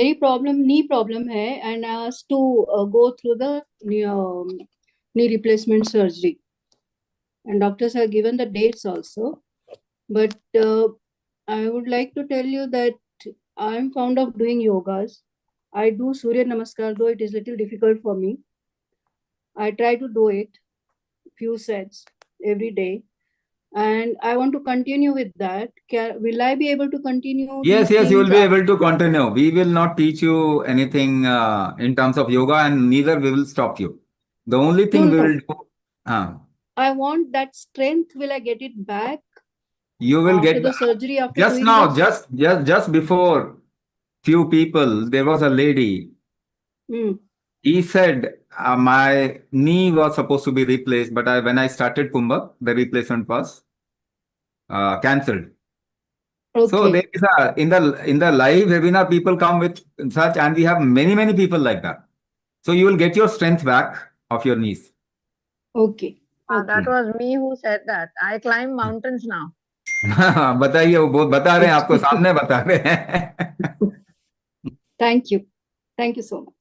knee problem hai, and I asked to go through the knee replacement surgery, and doctors have given the dates also. But I would like to tell you that I am fond of doing yogas. I do Surya Namaskar, though it is little difficult for me. I try to do it few sets every day, and I want to continue with that. Will I be able to continue Yes, these yes, you will things? be able to continue. We will not teach you anything in terms of yoga, and neither we will stop you. The only No, thing we no. will do, I want that strength. Will I get it back you will after get the surgery, after just doing now, this? just before few people, there was a lady. Hmm. He said, my knee was supposed to be replaced, but when I started Kumbh, the replacement was cancelled. So there Okay. is in the live webinar, people come with such, and we have many people like that. So you will get your strength back of your knees. Okay. That was me who said that. I climb mountains now. बताइए, वो बहुत बता रहे हैं आपको, सामने बता रहे हैं. Thank you. Thank you so much.